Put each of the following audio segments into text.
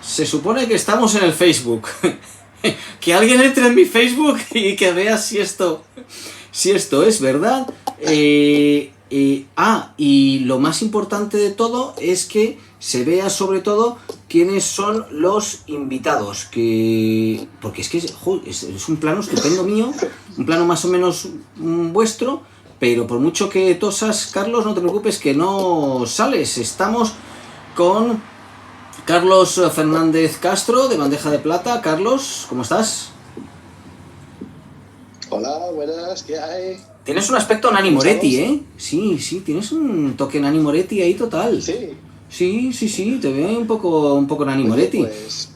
Se supone que estamos en el Facebook. Que alguien entre en mi Facebook y que vea si esto es verdad. Y lo más importante de todo es que se vea sobre todo quiénes son los invitados. Porque es que es un plano estupendo mío, un plano más o menos vuestro, pero por mucho que tosas, Carlos, no te preocupes que no sales. Estamos con Carlos Fernández Castro, de Bandeja de Plata. Carlos, ¿cómo estás? Hola, buenas, ¿qué hay? Tienes un aspecto Nanni Moretti, ¿eh? Sí, tienes un toque Nanni Moretti ahí total. Sí. Sí, te veo un poco Nanni Moretti. Pues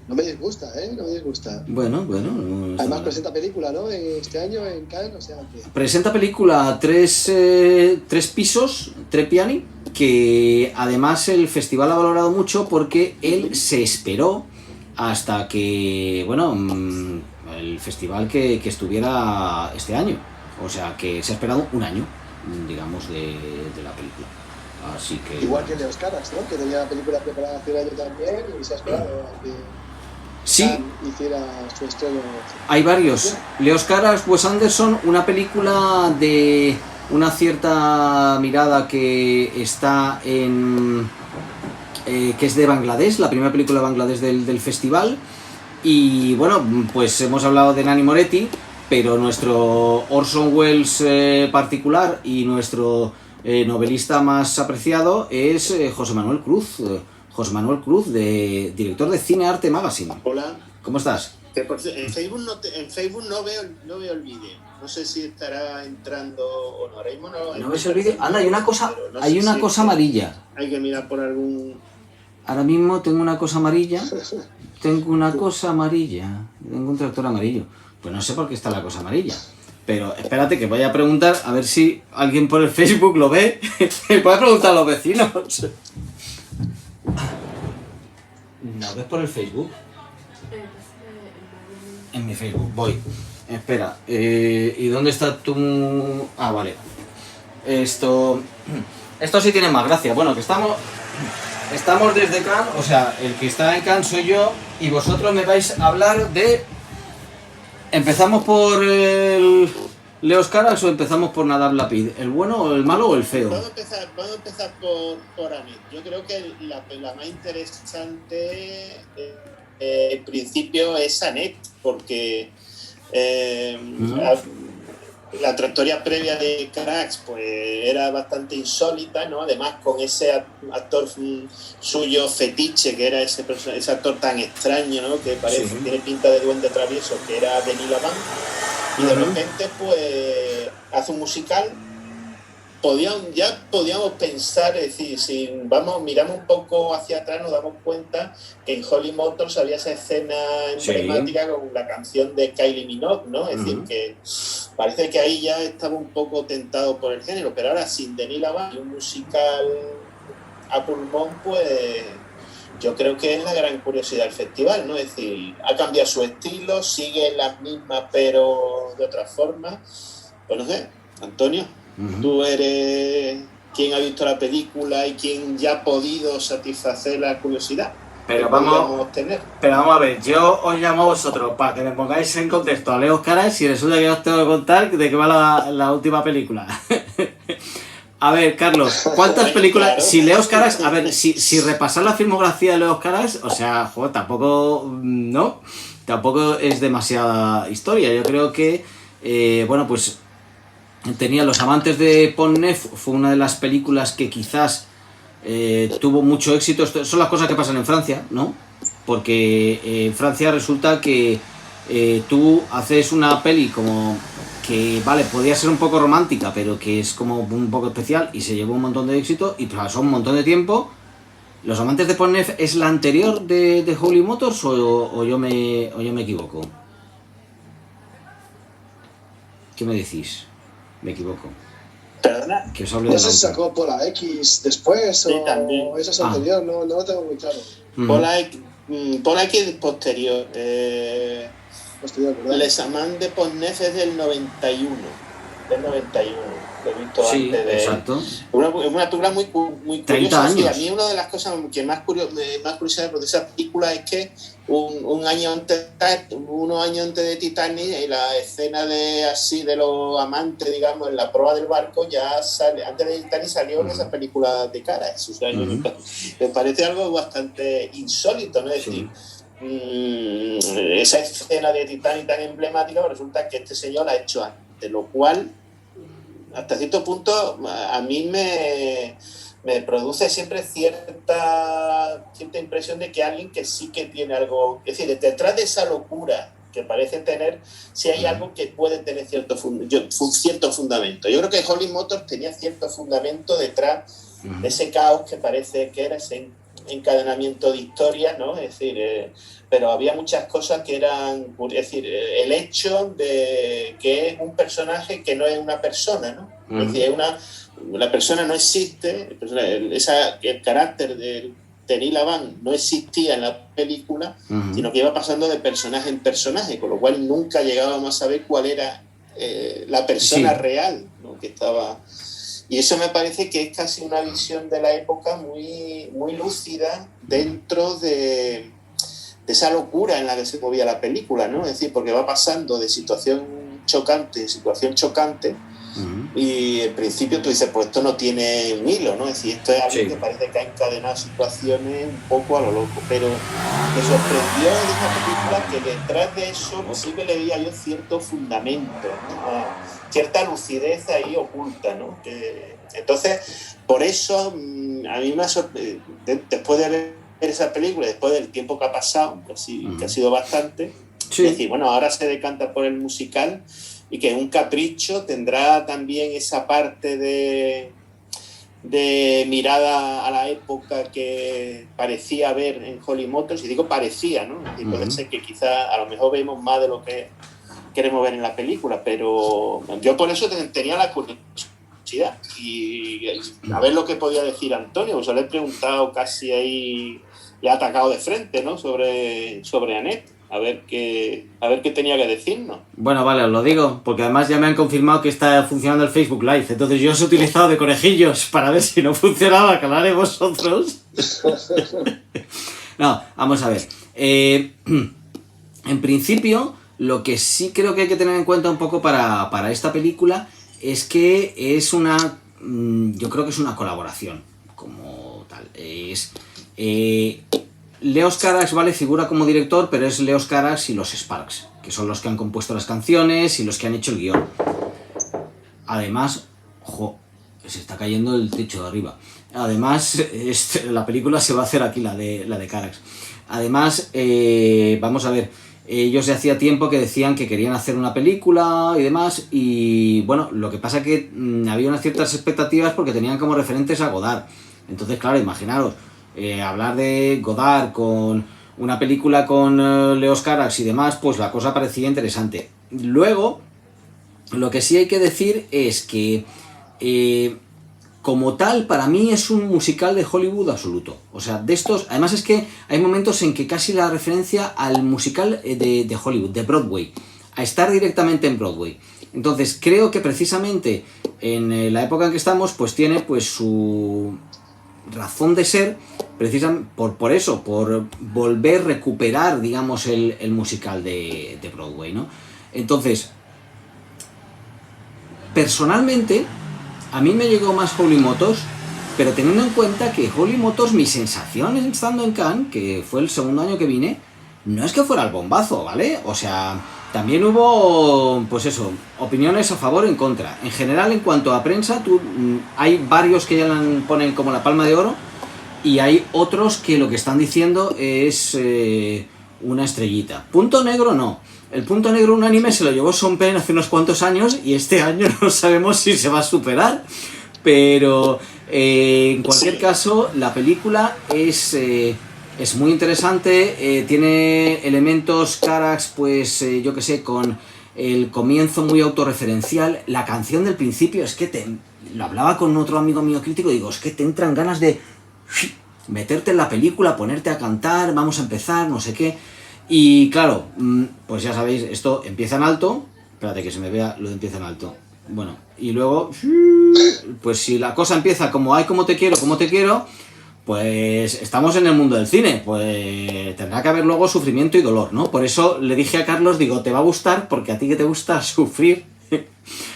no me disgusta, ¿eh? No me disgusta. Bueno. Además presenta película, ¿no? Este año en Cannes, o sea que... Presenta película tres pisos, Tre Piani, que además el festival ha valorado mucho porque él se esperó hasta que, el festival que estuviera este año. O sea, que se ha esperado un año, digamos, de la película. Así que... Igual que Leos Caras, ¿no? Que tenía la película preparada hace un año también y se ha esperado a que hiciera su estreno. Hay varios. Leos Caras, Wes Anderson, una película de una cierta mirada que está en... que es de Bangladesh, la primera película de Bangladesh del festival. Y bueno, pues hemos hablado de Nanni Moretti, pero nuestro Orson Welles particular y nuestro novelista más apreciado es José Manuel Cruz. José Manuel Cruz, director de Cine Arte Magazine. Hola. ¿Cómo estás? En Facebook no veo el vídeo. No sé si estará entrando o no. Ahora mismo ¿No ves el vídeo? Anda, hay una cosa amarilla. Hay que mirar por algún... Ahora mismo tengo una cosa amarilla. Tengo un tractor amarillo. Pues no sé por qué está la cosa amarilla. Pero espérate que voy a preguntar a ver si alguien por el Facebook lo ve. Voy a preguntar a los vecinos. ¿No ves por el Facebook? En mi Facebook, voy. Espera, ¿y dónde está tu...? Ah, vale. Esto sí tiene más gracia. Bueno, que estamos desde Cannes, o sea, el que está en Cannes soy yo y vosotros me vais a hablar de... ¿Empezamos por el Leos Caras o empezamos por Nadav Lapid? ¿El bueno, el malo o el feo? Vamos a empezar por Amit. Yo creo que la más interesante en principio es Annette, porque la trayectoria previa de Cracks pues era bastante insólita, ¿no? Además con ese actor suyo fetiche, que era ese actor tan extraño, ¿no? Que parece que tiene pinta de duende travieso, que era Denis Lavant, y de repente pues hace un musical. Podíamos pensar, es decir, si miramos un poco hacia atrás, nos damos cuenta que en Holy Motors había esa escena emblemática con la canción de Kylie Minogue, ¿no? Es decir, que parece que ahí ya estaba un poco tentado por el género, pero ahora sin Denis Lavant y un musical a pulmón, pues yo creo que es la gran curiosidad del festival, ¿no? Es decir, ha cambiado su estilo, sigue en las mismas, pero de otra forma. Pues no sé, Antonio. Tú eres quien ha visto la película y quien ya ha podido satisfacer la curiosidad. Pero vamos a ver, yo os llamo a vosotros para que me pongáis en contexto a Leos Caras y resulta que os tengo que contar de qué va la última película. A ver, Carlos, ¿cuántas películas? Claro. Si Leos Caras, a ver, si repasar la filmografía de Leos Caras, o sea, tampoco es demasiada historia. Yo creo que, pues tenía Los amantes de Pont-Neuf, fue una de las películas que quizás tuvo mucho éxito. Son las cosas que pasan en Francia, ¿no? Porque en Francia resulta que tú haces una peli como que, vale, podría ser un poco romántica, pero que es como un poco especial y se llevó un montón de éxito y pasó un montón de tiempo. Los amantes de Pont-Neuf, ¿es la anterior de Holy Motors o yo me equivoco? ¿Qué me decís? Me equivoco. ¿Perdona? Que os hable no de sé si sacó Pola X después sí, o también. Eso es anterior, no lo tengo muy claro. Pola X es posterior. Posterior, ¿verdad? Les Amants de Pont-Neuf es del 91. Lo he visto sí, antes de... exacto. Una película muy, muy 30 curiosa. años. Sí, a mí una de las cosas que más curiosidad de esa película es que unos años antes de Titanic, en la escena de los amantes, digamos, en la proa del barco, ya sale, antes de Titanic salió en esa película de Caras. O sea, me parece algo bastante insólito, ¿no? Es decir, esa escena de Titanic tan emblemática, resulta que este señor la ha hecho antes, lo cual hasta cierto punto a mí me produce siempre cierta impresión de que alguien que sí que tiene algo, es decir, detrás de esa locura que parece tener, sí hay algo que puede tener cierto fundamento. Yo creo que Holly Motors tenía cierto fundamento detrás de ese caos que parece que era ese encadenamiento de historias, ¿no? Es decir, pero había muchas cosas que eran, es decir, el hecho de que es un personaje que no es una persona, ¿no? Es decir, la persona no existe, el carácter de Neil Adams no existía en la película, sino que iba pasando de personaje en personaje, con lo cual nunca llegábamos a saber cuál era la persona real, ¿no? Que estaba... Y eso me parece que es casi una visión de la época muy, muy lúcida dentro de esa locura en la que se movía la película, ¿no? Es decir, porque va pasando de situación chocante en situación chocante, y en principio tú dices, pues esto no tiene un hilo, ¿no? Es decir, esto es algo que parece que ha encadenado situaciones un poco a lo loco, pero me sorprendió en esta película que detrás de eso sí que le veía yo cierto fundamento, ¿no? Cierta lucidez ahí oculta, ¿no? Entonces, por eso a mí me ha sorprendido, después de ver esa película, después del tiempo que ha pasado, que ha sido bastante, es decir, bueno, ahora se decanta por el musical, y que un capricho tendrá también esa parte de mirada a la época que parecía ver en Holly Motors, y digo parecía, ¿no? Y puede ser que quizá a lo mejor vemos más de lo que queremos ver en la película, pero yo por eso tenía la curiosidad y a ver lo que podía decir Antonio, pues yo le he preguntado casi ahí, le ha atacado de frente, ¿no? sobre Annette. A ver qué tenía que decirnos. Bueno, vale, os lo digo, porque además ya me han confirmado que está funcionando el Facebook Live, entonces yo os he utilizado de conejillos para ver si no funcionaba, que lo haré vosotros. No, vamos a ver. En principio, lo que sí creo que hay que tener en cuenta un poco para esta película es que es yo creo que es una colaboración, como tal. Leos Carax, vale, figura como director, pero es Leos Carax y los Sparks, que son los que han compuesto las canciones y los que han hecho el guión. Además, se está cayendo el techo de arriba. Además, la película se va a hacer aquí, la de Carax. Además, vamos a ver, ellos de hacía tiempo que decían que querían hacer una película y demás, y bueno, lo que pasa es que había unas ciertas expectativas porque tenían como referentes a Godard. Entonces, claro, imaginaros, hablar de Godard con una película con Leos Carax y demás, pues la cosa parecía interesante. Luego, lo que sí hay que decir es que como tal, para mí es un musical de Hollywood absoluto. O sea, de estos, además es que hay momentos en que casi la referencia al musical de Hollywood, de Broadway, a estar directamente en Broadway. Entonces creo que precisamente en la época en que estamos, pues tiene pues su razón de ser, precisamente por eso, por volver a recuperar, digamos, el musical de Broadway, ¿no? Entonces, personalmente, a mí me llegó más Holly Motors, pero teniendo en cuenta que Holly Motors, mi sensación estando en Cannes, que fue el segundo año que vine, no es que fuera el bombazo, ¿vale? O sea, también hubo, pues eso, opiniones a favor o en contra. En general, en cuanto a prensa, hay varios que ya la ponen como la palma de oro, y hay otros que lo que están diciendo es una estrellita. Punto negro no. El punto negro unánime se lo llevó Sean Penn hace unos cuantos años, y este año no sabemos si se va a superar. Pero en cualquier caso, la película es muy interesante, tiene elementos Carax, pues yo que sé, con el comienzo muy autorreferencial. La canción del principio, es que lo hablaba con otro amigo mío crítico, digo, es que te entran ganas de meterte en la película, ponerte a cantar, vamos a empezar, no sé qué. Y claro, pues ya sabéis, esto empieza en alto, espérate que se me vea lo de empieza en alto, bueno, y luego pues si la cosa empieza como hay, como te quiero, pues estamos en el mundo del cine, pues tendrá que haber luego sufrimiento y dolor, ¿no? Por eso le dije a Carlos, digo, te va a gustar, porque a ti que te gusta sufrir,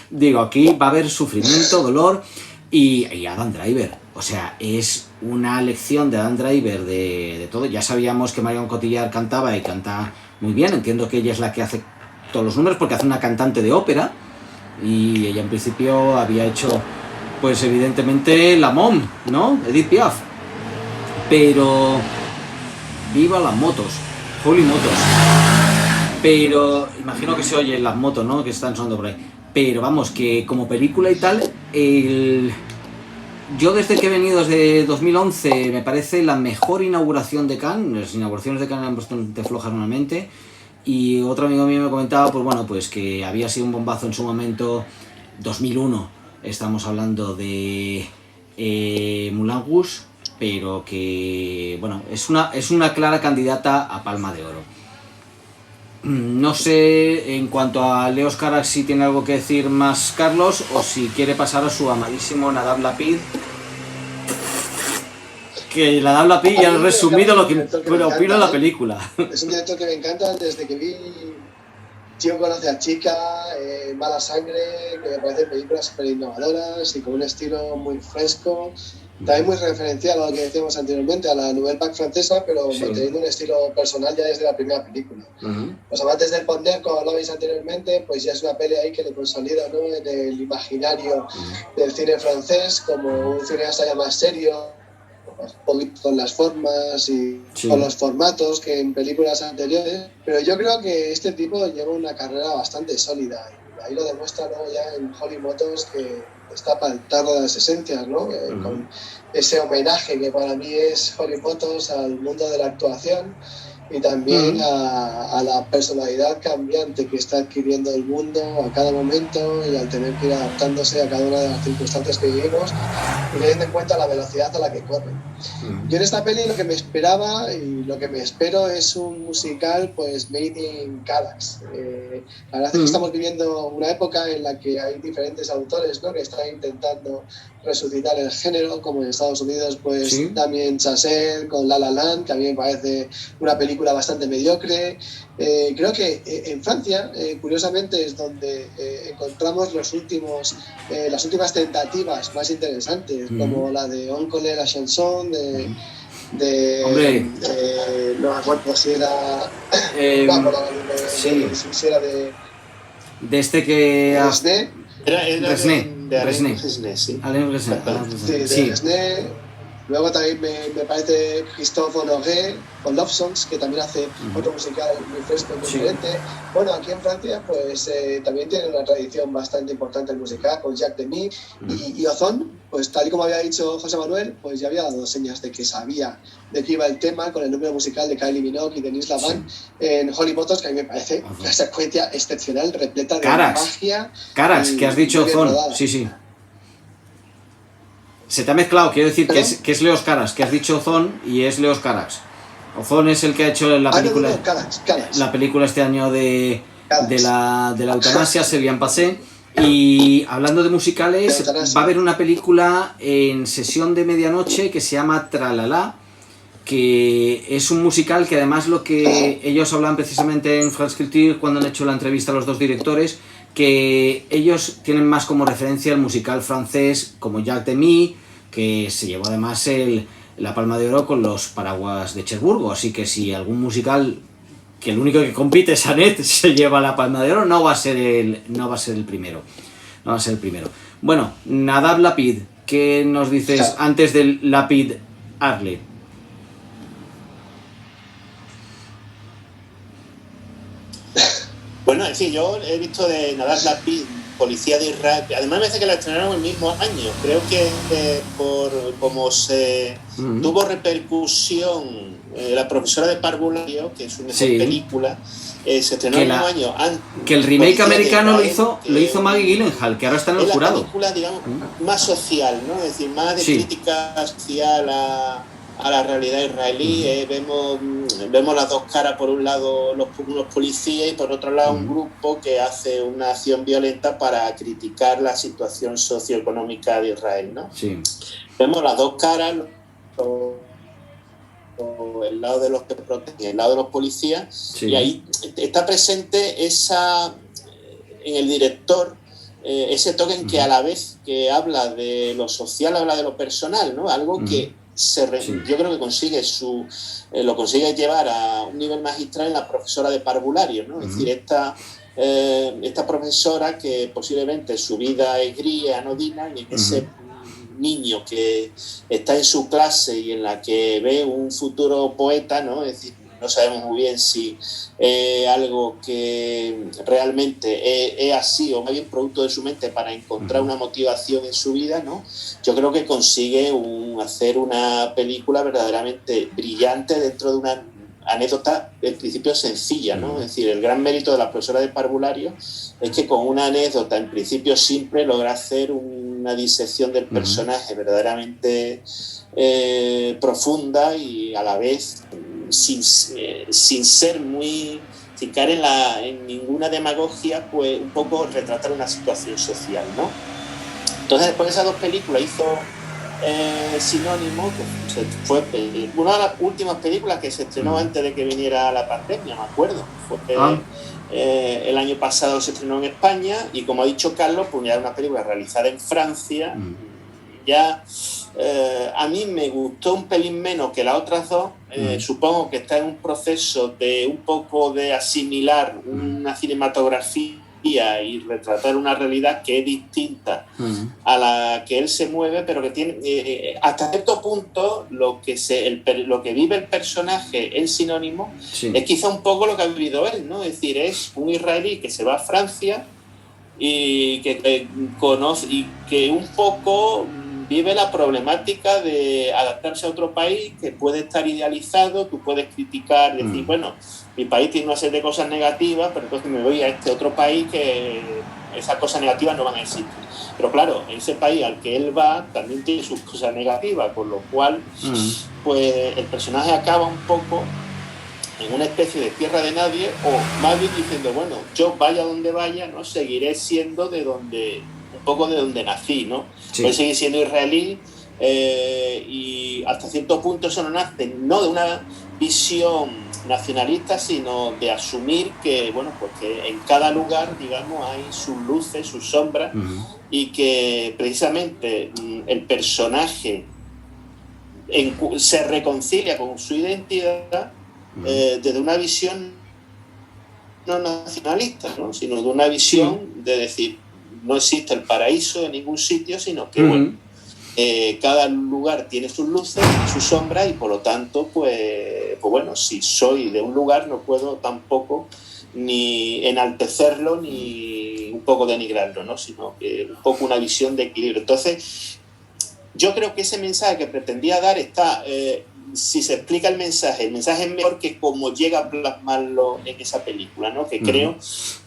digo, aquí va a haber sufrimiento, dolor y Adam Driver. O sea, es una lección de Adam Driver de todo. Ya sabíamos que Marion Cotillard cantaba y canta muy bien, entiendo que ella es la que hace todos los números porque hace una cantante de ópera y ella en principio había hecho, pues evidentemente, la Mom, ¿no? Edith Piaf. Pero viva las motos, Holy Motos. Pero imagino que se oyen las motos, ¿no? Que están sonando por ahí. Pero vamos, que como película y tal, yo desde que he venido, desde 2011, me parece la mejor inauguración de Cannes. Las inauguraciones de Cannes eran bastante flojas normalmente. Y otro amigo mío me comentaba, pues bueno, pues que había sido un bombazo en su momento, 2001, estamos hablando de Moulin Rouge, pero que, bueno, es una clara candidata a Palma de Oro. No sé, en cuanto a Leos Carax, si tiene algo que decir más Carlos, o si quiere pasar a su amadísimo Nadav Lapid. Que Nadav Lapid ya ha resumido lo que opino de la película. Es un director que me encanta desde que vi Chico conoce a chica, Mala sangre, que me parecen películas súper innovadoras y con un estilo muy fresco. También muy referencial a lo que decíamos anteriormente, a la Nouvelle Vague francesa, pero sí, manteniendo un estilo personal ya desde la primera película. Los amantes del Pont-Neuf, como lo veis anteriormente, pues ya es una peli ahí que le consolida, ¿no?, en el imaginario del cine francés como un cineasta ya más serio, con las formas y con los formatos que en películas anteriores. Pero yo creo que este tipo lleva una carrera bastante sólida. Y ahí lo demuestra, ¿no?, ya en Holy Motors, que está para el tarro de las esencias, ¿no? Con ese homenaje que para mí es Holy Motors al mundo de la actuación y también a la personalidad cambiante que está adquiriendo el mundo a cada momento y al tener que ir adaptándose a cada una de las circunstancias que vivimos y teniendo en cuenta la velocidad a la que corre. Yo en esta peli lo que me esperaba y lo que me espero es un musical pues made in Cadax. La verdad es que estamos viviendo una época en la que hay diferentes autores, ¿no?, que están intentando resucitar el género, como en Estados Unidos pues Damien Chazelle con La La Land, que a mí me parece una película bastante mediocre. Creo que en Francia, curiosamente, es donde encontramos las últimas tentativas más interesantes, como la de On connaît la chanson, no me acuerdo si era si era de este que Resné, sí. Luego también me parece Christophe Honoré con Love Songs, que también hace otro musical muy fresco y muy diferente. Bueno, aquí en Francia pues también tiene una tradición bastante importante el musical con Jacques Demy y Ozon, pues tal y como había dicho José Manuel, pues ya había dado señas de que sabía de qué iba el tema con el número musical de Kylie Minogue y Denis Lavant en Holy Motors, que a mí me parece una secuencia excepcional, repleta de magia. Carax, que has dicho Ozon, sí. Se te ha mezclado, quiero decir que es Leos Carax, que has dicho Ozon y es Leos Carax. Ozon es el que ha hecho la película, Carax. La película este año de la eutanasia, Se bien passé. Y hablando de musicales, va a haber una película en sesión de medianoche que se llama Tralala, que es un musical que además lo que ellos hablan precisamente en France Culture cuando han hecho la entrevista a los dos directores, que ellos tienen más como referencia el musical francés como Jacques Demy, que se llevó además la Palma de Oro con Los Paraguas de Cherburgo, así que si algún musical que el único que compite es Annette se lleva la Palma de Oro, no va a ser el primero. Bueno, Nadav Lapid, ¿qué nos dices antes del Lapid Arle? Bueno, en fin, yo he visto de Nadav Lapid, Policía de Irak. Además me parece que la estrenaron el mismo año. Creo que por como se tuvo repercusión La profesora de parvulario, que es una película, se estrenó el mismo año. Que el remake americano lo hizo Maggie Gyllenhaal, que ahora está en el jurado. Es la película, digamos, más social, ¿no? Es decir, más de crítica social a a la realidad israelí. Vemos las dos caras, por un lado unos policías y por otro lado un grupo que hace una acción violenta para criticar la situación socioeconómica de Israel, ¿no? Sí. Vemos las dos caras, el lado de los que protegen y el lado de los policías, sí. Y ahí está presente en el director ese toque en que a la vez que habla de lo social, habla de lo personal, ¿no? Algo que yo creo que lo consigue llevar a un nivel magistral en la profesora de parvulario, ¿no? Es decir, esta profesora que posiblemente su vida es gris, anodina, y en ese niño que está en su clase y en la que ve un futuro poeta, ¿no? Es decir, no sabemos muy bien si algo que realmente es así o más bien producto de su mente para encontrar una motivación en su vida, ¿no? Yo creo que consigue hacer una película verdaderamente brillante dentro de una anécdota en principio sencilla, ¿no? Es decir, el gran mérito de la profesora de parvulario es que con una anécdota en principio simple logra hacer una disección del personaje verdaderamente profunda y a la vez sin caer en ninguna demagogia, pues un poco retratar una situación social, ¿no? Entonces, después de esas dos películas hizo Sinónimo, que fue una de las últimas películas que se estrenó antes de que viniera la pandemia, me acuerdo. El año pasado se estrenó en España y, como ha dicho Carlos, pues ya era una película realizada en Francia. Ya a mí me gustó un pelín menos que las otras dos. Supongo que está en un proceso de un poco de asimilar una cinematografía y retratar una realidad que es distinta a la que él se mueve, pero que tiene hasta cierto punto lo que vive el personaje en Sinónimo es quizá un poco lo que ha vivido él, ¿no? Es decir, es un israelí que se va a Francia y que conoce y que un poco vive la problemática de adaptarse a otro país que puede estar idealizado. Tú puedes criticar, decir, bueno, mi país tiene una serie de cosas negativas, pero entonces me voy a este otro país que esas cosas negativas no van a existir. Pero claro, ese país al que él va también tiene sus cosas negativas, con lo cual pues el personaje acaba un poco en una especie de tierra de nadie, o más bien diciendo, bueno, yo vaya donde vaya, no seguiré siendo un poco de donde nací, ¿no? Sí. Voy a seguir siendo israelí y hasta cierto punto eso no nace no de una visión nacionalista, sino de asumir que, bueno, pues que en cada lugar, digamos, hay sus luces, sus sombras, y que precisamente el personaje se reconcilia con su identidad desde una visión no nacionalista, ¿no? Sino de una visión de decir, no existe el paraíso en ningún sitio, sino que bueno, cada lugar tiene sus luces, sus sombras, y por lo tanto, pues bueno, si soy de un lugar no puedo tampoco ni enaltecerlo ni un poco denigrarlo, ¿no? Sino que un poco una visión de equilibrio. Entonces, yo creo que ese mensaje que pretendía dar está, si se explica el mensaje es mejor que como llega a plasmarlo en esa película, ¿no? Que creo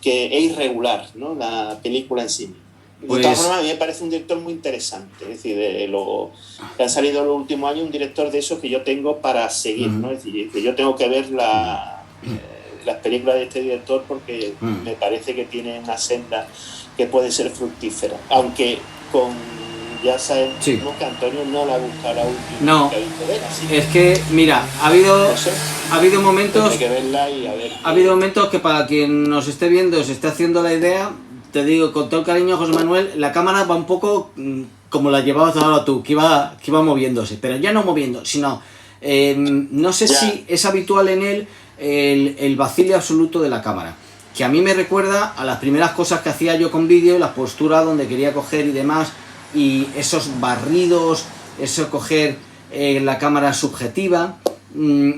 que es irregular, ¿no? La película en sí. De todas formas, a mí me parece un director muy interesante. Es decir, de lo que han salido en los últimos años, un director de esos que yo tengo para seguir, ¿no? Es decir, que yo tengo que ver las películas de este director porque me parece que tiene una senda que puede ser fructífera. Aunque ya sabemos que a Antonio no le ha gustado la última. No, que ha visto de él, así es que, mira, ha habido momentos. Que verla y a ver. Ha habido momentos que, para quien nos esté viendo, se esté haciendo la idea, te digo con todo el cariño, José Manuel, la cámara va un poco como la llevabas ahora tú, que iba moviéndose, pero ya no moviendo, sino no sé si es habitual en él el vacío absoluto de la cámara, que a mí me recuerda a las primeras cosas que hacía yo con vídeo, las posturas donde quería coger y demás, y esos barridos, eso coger la cámara subjetiva.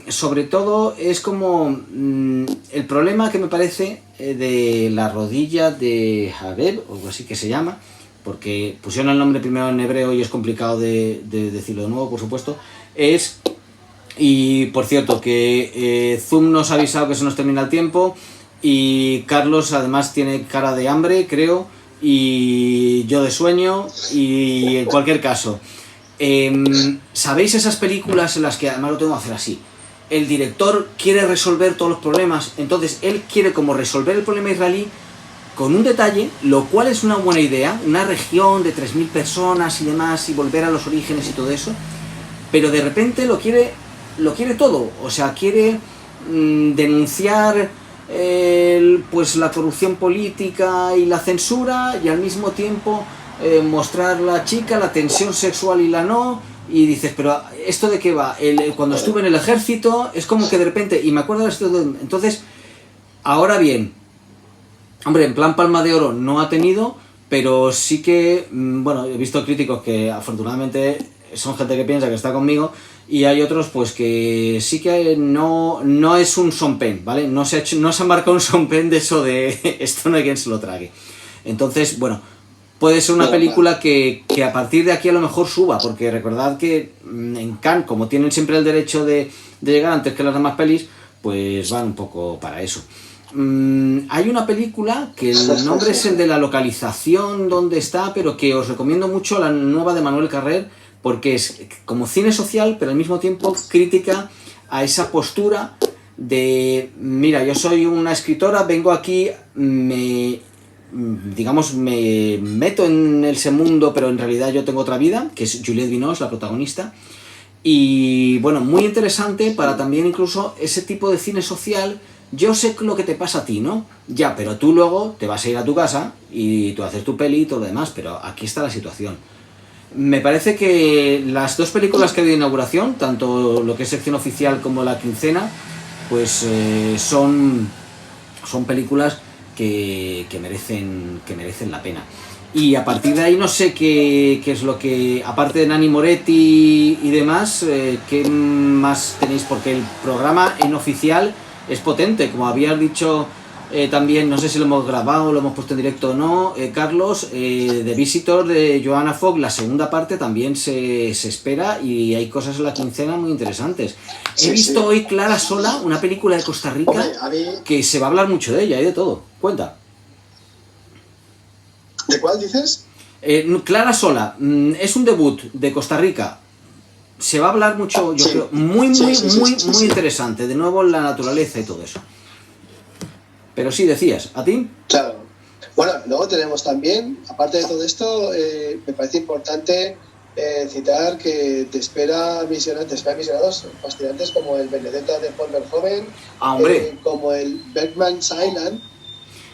Sobre todo es como el problema que me parece de la rodilla de Habeb, o algo así que se llama, porque pusieron el nombre primero en hebreo y es complicado de decirlo de nuevo, por supuesto. Y por cierto, que Zoom nos ha avisado que se nos termina el tiempo, y Carlos además tiene cara de hambre, creo, y yo de sueño, y en cualquier caso, ¿Sabéis esas películas en las que, además lo tengo que hacer así, el director quiere resolver todos los problemas, entonces él quiere como resolver el problema israelí con un detalle, lo cual es una buena idea, una región de 3.000 personas y demás, y volver a los orígenes y todo eso, pero de repente lo quiere todo, o sea, quiere denunciar pues la corrupción política y la censura, y al mismo tiempo mostrar la chica, la tensión sexual y la no, y dices, pero ¿esto de qué va? Cuando estuve en el ejército, es como que de repente, y me acuerdo de esto, entonces, ahora bien, hombre, en plan Palma de Oro no ha tenido, pero sí que, bueno, he visto críticos que afortunadamente son gente que piensa que está conmigo, y hay otros pues que sí que no es un Sean Penn, ¿vale? No se ha marcado un Sean Penn de eso de esto no hay quien se lo trague. Entonces, bueno, puede ser una película que a partir de aquí a lo mejor suba, porque recordad que en Cannes, como tienen siempre el derecho de llegar antes que las demás pelis, pues van un poco para eso. Hay una película que el nombre es el de la localización donde está, pero que os recomiendo mucho, la nueva de Manuel Carrer, porque es como cine social, pero al mismo tiempo crítica a esa postura de, mira, yo soy una escritora, vengo aquí, me meto en ese mundo, pero en realidad yo tengo otra vida, que es Juliette Binoche, la protagonista, y bueno, muy interesante para también incluso ese tipo de cine social. Yo sé lo que te pasa a ti, ¿no? Ya, pero tú luego te vas a ir a tu casa y tú haces tu peli y todo lo demás, pero aquí está la situación. Me parece que las dos películas que hay de inauguración, tanto lo que es sección oficial como la quincena, pues son películas que merecen la pena. Y a partir de ahí no sé qué es lo que, aparte de Nanni Moretti y demás, qué más tenéis, porque el programa en oficial es potente, como habías dicho. También, no sé si lo hemos grabado, lo hemos puesto en directo o no, Carlos, The Visitor de Joanna Fogg, la segunda parte también se espera, y hay cosas en la quincena muy interesantes. He visto hoy Clara Sola, una película de Costa Rica, que se va a hablar mucho de ella y de todo. Cuenta. ¿De cuál dices? Clara Sola, es un debut de Costa Rica. Se va a hablar mucho, yo creo, muy interesante. De nuevo, la naturaleza y todo eso. Pero sí, decías, ¿a ti? Claro. Bueno, luego tenemos también, aparte de todo esto, me parece importante citar que te espera visionados fascinantes como el Benedetta de Paul Verhoeven, como el Bergman's Island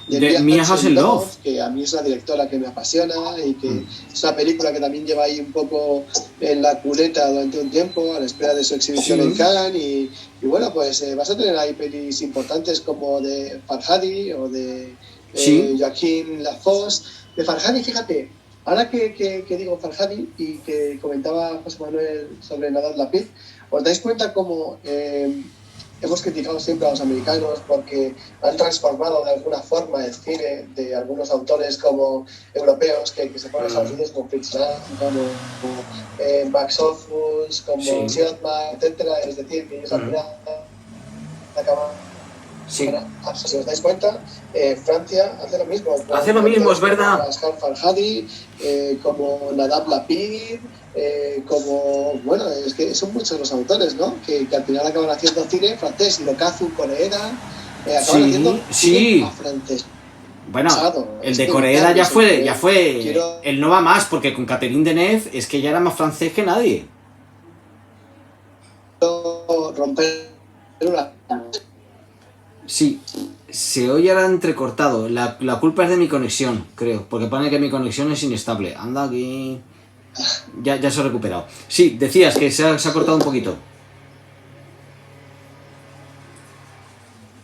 de Mia Hasselhoff, que a mí es una directora que me apasiona y que es una película que también lleva ahí un poco en la cuneta durante un tiempo a la espera de su exhibición en Cannes, y bueno, pues vas a tener ahí pelis importantes como de Farhadi o de Joaquín Lafosse. De Farhadi, fíjate, ahora que digo Farhadi y que comentaba José Manuel sobre Nadab Lapid, ¿os dais cuenta cómo hemos criticado siempre a los americanos porque han transformado de alguna forma el cine de algunos autores como europeos que se ponen a Estados Unidos, como Fritz Lang, como Max Ophüls, como Siodmak, etcétera? Es decir, que ellos al final acaban. Si os dais cuenta, Francia hace lo mismo. Hace lo mismo, es verdad. Asghar Farhadi, como Nadab Lapid, como, bueno, es que son muchos los autores, ¿no? Que al final acaban haciendo cine francés, Hirokazu Koreeda, acaban haciendo cine francés. Bueno, el de Koreeda ya fue el no va más, porque con Catherine Deneuve es que ya era más francés que nadie. Romper una... Sí, se oye ahora entrecortado. La culpa es de mi conexión, creo, porque pone que mi conexión es inestable. Anda aquí. Ya se ha recuperado. Sí, decías que se ha cortado un poquito.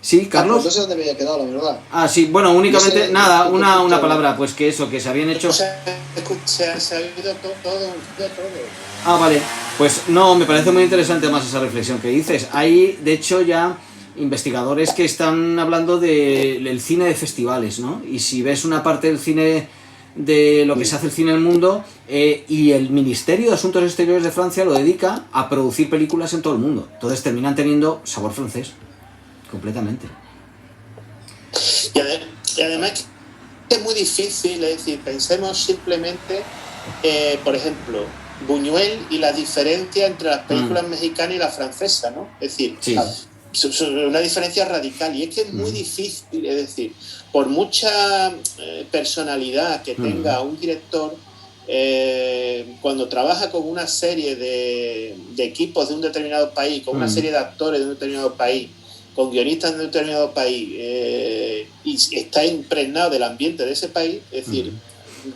¿Sí, Carlos? No sé dónde me había quedado, la verdad. Sí, bueno, únicamente, nada, una palabra, pues que eso, que se habían hecho... Se ha oído todo. Vale, pues no, me parece muy interesante más esa reflexión que dices. Hay, de hecho, ya investigadores que están hablando del cine de festivales, ¿no? Y si ves una parte del cine, de lo que se hace el cine en el mundo, y el Ministerio de Asuntos Exteriores de Francia lo dedica a producir películas en todo el mundo. Entonces terminan teniendo sabor francés, completamente. Y además es muy difícil, es decir, pensemos simplemente, por ejemplo, Buñuel y la diferencia entre las películas mexicanas y las francesas, ¿no? Es decir, una diferencia radical, y es que es muy difícil, es decir, por mucha personalidad que tenga un director, cuando trabaja con una serie de equipos de un determinado país, con una serie de actores de un determinado país, con guionistas de un determinado país, y está impregnado del ambiente de ese país, es decir,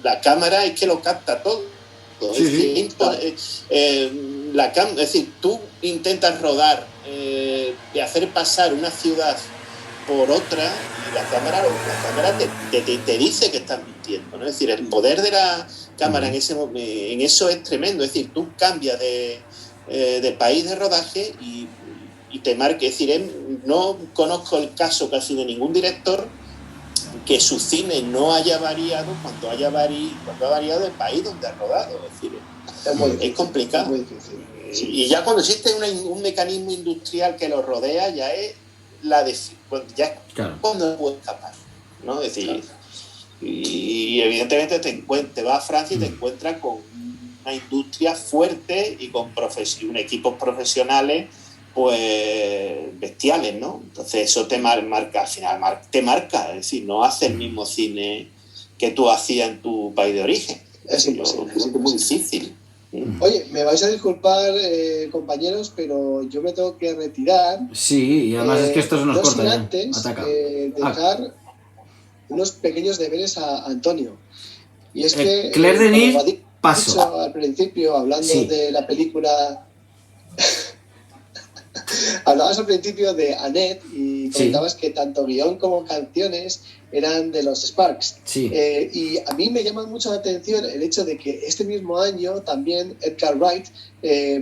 la cámara es que lo capta todo. Es decir, tú intentas rodar, de hacer pasar una ciudad por otra, y la cámara te dice que estás mintiendo, ¿no? Es decir, el poder de la cámara en eso es tremendo. Es decir, tú cambias de país de rodaje y te marca. Es decir, no conozco el caso casi de ningún director que su cine no haya variado cuando ha variado el país donde ha rodado. Es decir, es complicado. Es muy difícil. Sí. Y ya cuando existe un mecanismo industrial que lo rodea, ya es cuando puede escapar, ¿no? Es decir, y evidentemente te vas a Francia y te encuentras con una industria fuerte y con equipos profesionales pues bestiales, ¿no? Entonces eso te marca, al final te marca, es decir, no hace el mismo cine que tú hacías en tu país de origen. Es imposible, es muy difícil. Oye, me vais a disculpar, compañeros, pero yo me tengo que retirar. Sí, y además es que esto se nos no corta. Sin antes dejar unos pequeños deberes a Antonio. Y es que Claire Denis, paso. Al principio, hablando de la película... Hablabas al principio de Annette y comentabas que tanto guión como canciones eran de los Sparks. Y a mí me llama mucho la atención el hecho de que este mismo año también Edgar Wright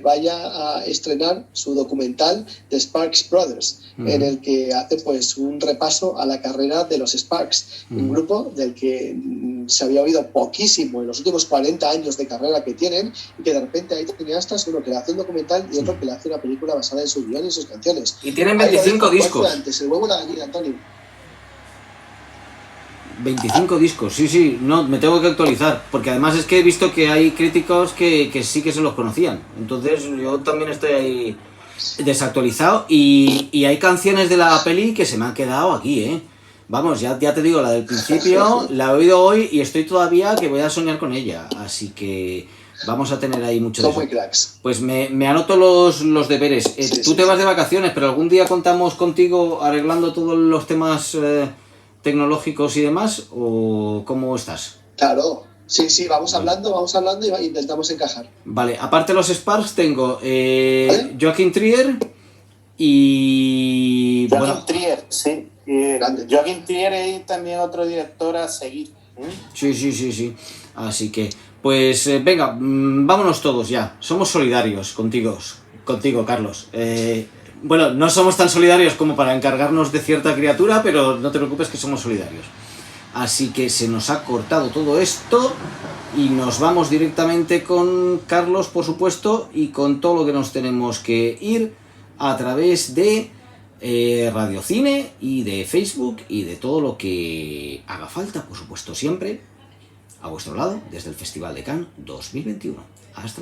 vaya a estrenar su documental The Sparks Brothers, en el que hace pues un repaso a la carrera de los Sparks, un grupo del que se había oído poquísimo en los últimos 40 años de carrera que tienen, y que de repente hay cineastas, uno que le hace un documental y otro que le hace una película basada en su guión y sus canciones. Y tienen 25 discos. Antes, el huevo o la gallina, Antonio. 25 discos, sí, no, me tengo que actualizar, porque además es que he visto que hay críticos que sí que se los conocían, entonces yo también estoy ahí desactualizado, y hay canciones de la peli que se me han quedado aquí, Vamos, ya te digo, la del principio la he oído hoy y estoy todavía que voy a soñar con ella, así que vamos a tener ahí mucho de eso. Son muy cracks. Pues me anoto los deberes. Tú te vas de vacaciones, pero algún día contamos contigo arreglando todos los temas tecnológicos y demás, ¿o cómo estás? Claro, sí, vamos hablando y intentamos encajar. Vale, aparte de los Sparks tengo Joaquin Trier y... Joaquin Trier, sí. Joaquin Trier es también otro director a seguir. Sí. Así que, pues venga, vámonos todos ya. Somos solidarios contigo, Carlos. Bueno, no somos tan solidarios como para encargarnos de cierta criatura, pero no te preocupes que somos solidarios. Así que se nos ha cortado todo esto y nos vamos directamente con Carlos, por supuesto, y con todo lo que nos tenemos que ir a través de Radiocine y de Facebook y de todo lo que haga falta, por supuesto, siempre a vuestro lado desde el Festival de Cannes 2021. Hasta